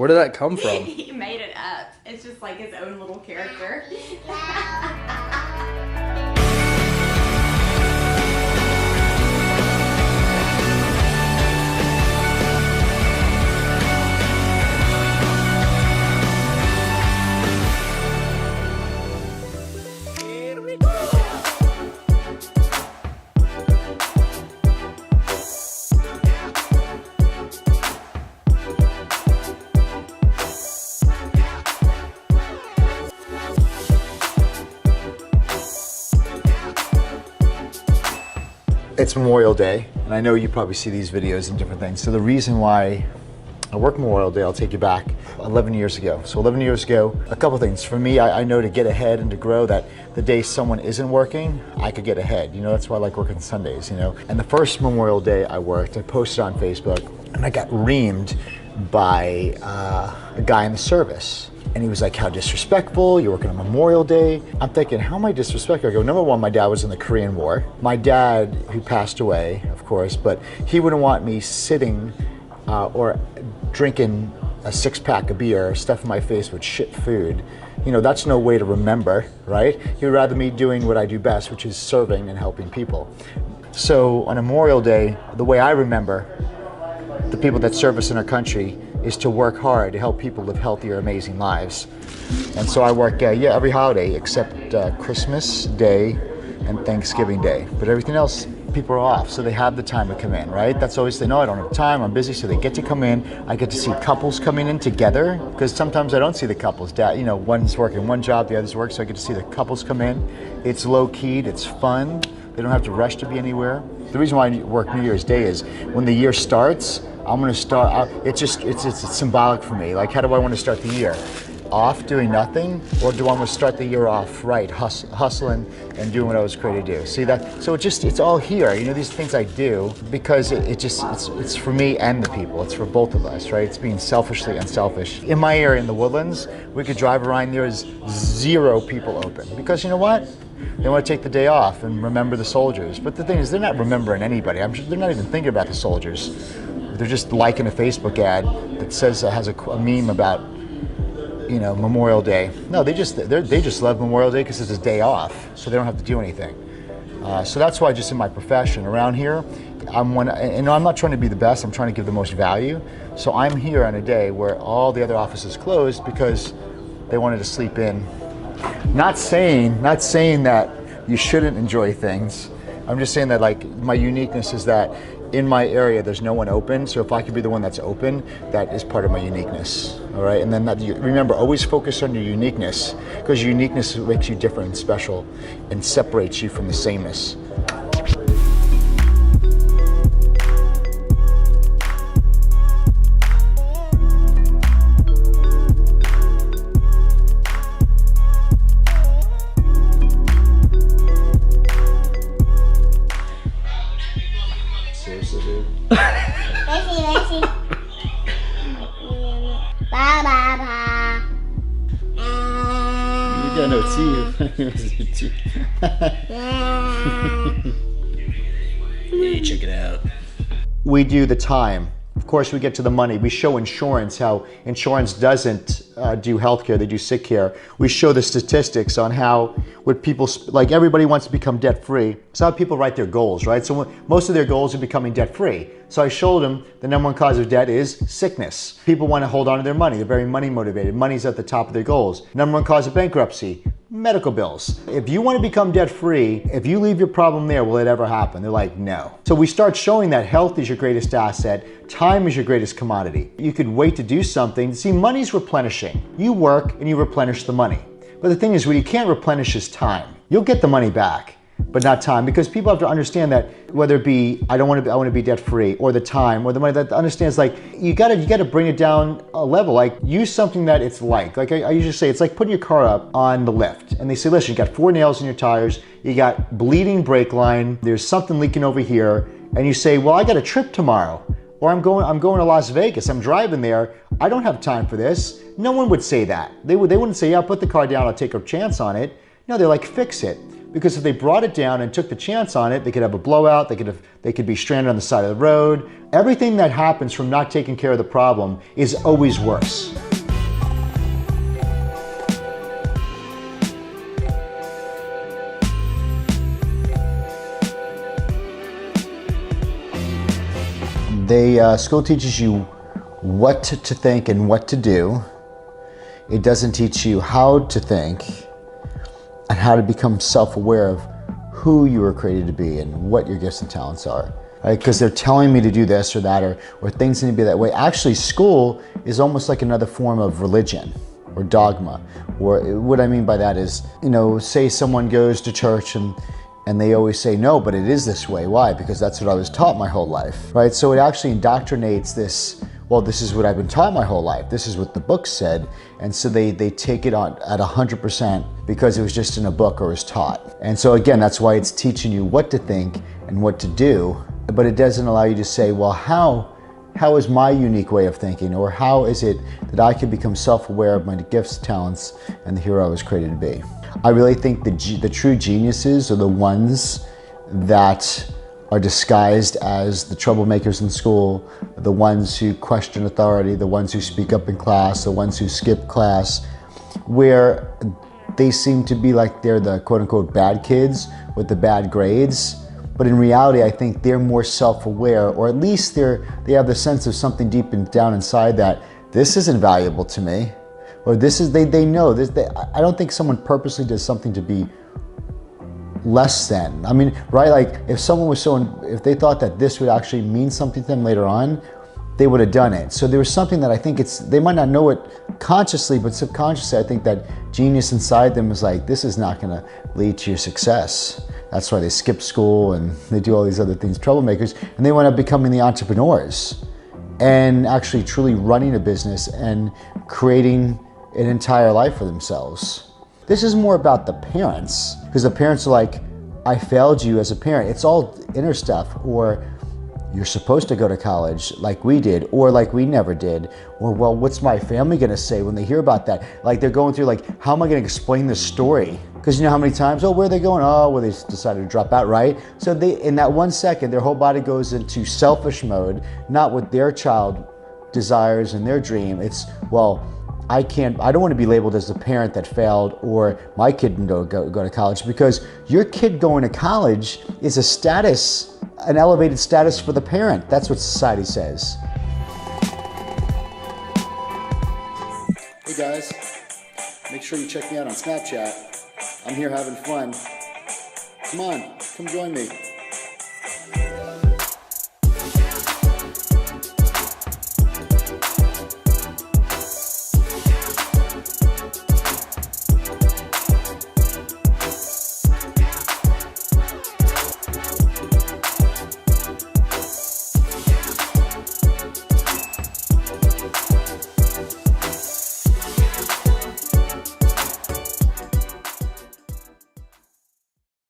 Where did that come from? He made it up. It's just like his own little character. It's Memorial Day, and I know you probably see these videos and different things. So the reason why I work Memorial Day, I'll take you back 11 years ago. So 11 years ago, a couple things. For me, I know to get ahead and to grow that the day someone isn't working, I could get ahead. You know, that's why I like working Sundays, you know. And the first Memorial Day I worked, I posted on Facebook, and I got reamed by a guy in the service. And he was like, how disrespectful, you're working on Memorial Day. I'm thinking, how am I disrespectful? I go, number one, my dad was in the Korean War. My dad, who passed away, of course, but he wouldn't want me sitting or drinking a 6-pack of beer, stuffing my face with shit food. You know, that's no way to remember, right? He'd rather me doing what I do best, which is serving and helping people. So on Memorial Day, the way I remember the people that serve us in our country is to work hard to help people live healthier, amazing lives. And so I work, every holiday except Christmas Day and Thanksgiving Day. But everything else, people are off, so they have the time to come in, right? That's always, they know I don't have time, I'm busy, so they get to come in. I get to see couples coming in together, because sometimes I don't see the couples. Dad, you know, one's working one job, the other's work, so I get to see the couples come in. It's low-keyed, it's fun. They don't have to rush to be anywhere. The reason why I work New Year's Day is when the year starts, I'm gonna start, it's symbolic for me. Like, how do I want to start the year? Off doing nothing, or do I want to start the year off right, hustling and doing what I was created to do? See that? So it's all here. You know, these things I do because it's for me and the people. It's for both of us, right? It's being selfishly unselfish. In my area in the Woodlands, we could drive around, there's 0 people open, because you know what? They want to take the day off and remember the soldiers. But the thing is, they're not remembering anybody. I'm sure they're not even thinking about the soldiers. They're just liking a Facebook ad that says has a meme about, you know, Memorial Day. No, they just love Memorial Day because it's a day off, so they don't have to do anything. So that's why, just in my profession around here, I'm not trying to be the best. I'm trying to give the most value. So I'm here on a day where all the other offices closed because they wanted to sleep in. Not saying that you shouldn't enjoy things. I'm just saying that, like, my uniqueness is that in my area there's no one open, so if I could be the one that's open, that is part of my uniqueness. All right, and then remember, always focus on your uniqueness, because your uniqueness makes you different and special and separates you from the sameness. You got no teeth. Hey, check it out. We do the time. Of course, we get to the money. We show insurance, how insurance doesn't do healthcare, they do sick care. We show the statistics on how, what people, like, everybody wants to become debt-free. So how people write their goals, right? So most of their goals are becoming debt-free. So I showed them the #1 cause of debt is sickness. People want to hold on to their money. They're very money motivated. Money's at the top of their goals. #1 cause of bankruptcy, medical bills. If you want to become debt-free, if you leave your problem there, will it ever happen? They're like, no. So we start showing that health is your greatest asset, time is your greatest commodity. You could wait to do something. See, money's replenishing. You work and you replenish the money. But the thing is, what you can't replenish is time. You'll get the money back, but not time, because people have to understand that, whether it be I want to be debt free, or the time, or the money, that understands, like, you gotta bring it down a level. Like, use something that it's like I usually say, it's like putting your car up on the lift, and they say, listen, you got 4 nails in your tires, you got bleeding brake line, there's something leaking over here, and you say, well, I got a trip tomorrow, or I'm going to Las Vegas, I'm driving there, I don't have time for this. No one would say that. They wouldn't say, yeah, put the car down, I'll take a chance on it. No, they're like, fix it. Because if they brought it down and took the chance on it, they could have a blowout, they could be stranded on the side of the road. Everything that happens from not taking care of the problem is always worse. School teaches you what to think and what to do. It doesn't teach you how to think and how to become self-aware of who you were created to be and what your gifts and talents are. Right? Because they're telling me to do this or that, or things need to be that way. Actually, school is almost like another form of religion or dogma. Or what I mean by that is, say someone goes to church and they always say, no, but it is this way. Why? Because that's what I was taught my whole life, right? So it actually indoctrinates this, well, this is what I've been taught my whole life. This is what the book said. And so they take it on at 100% because it was just in a book or was taught. And so again, that's why it's teaching you what to think and what to do, but it doesn't allow you to say, well, how is my unique way of thinking, or how is it that I can become self-aware of my gifts, talents, and the hero I was created to be? I really think the true geniuses are the ones that are disguised as the troublemakers in school, the ones who question authority, the ones who speak up in class, the ones who skip class, where they seem to be like they're the quote-unquote bad kids with the bad grades. But in reality, I think they're more self-aware, or at least they have the sense of something deep down inside that this isn't valuable to me, or this is, they know this. I don't think someone purposely does something to be less than. I mean, right? Like if someone was if they thought that this would actually mean something to them later on, they would have done it. So there was something that I think they might not know it consciously, but subconsciously, I think that genius inside them is like, this is not going to lead to your success. That's why they skip school and they do all these other things, troublemakers, and they wind up becoming the entrepreneurs and actually truly running a business and creating an entire life for themselves. This is more about the parents, because the parents are like, I failed you as a parent. It's all inner stuff, or you're supposed to go to college like we did, or like we never did, or well, what's my family gonna say when they hear about that? Like they're going through like, how am I gonna explain this story? Because you know how many times, oh, where are they going? Oh, well, they decided to drop out, right? So in that 1 second, their whole body goes into selfish mode, not what their child desires and their dream. It's, well, I don't want to be labeled as the parent that failed, or my kid didn't go to college, because your kid going to college is a status, an elevated status for the parent. That's what society says. Hey guys, make sure you check me out on Snapchat. I'm here having fun. Come on, come join me.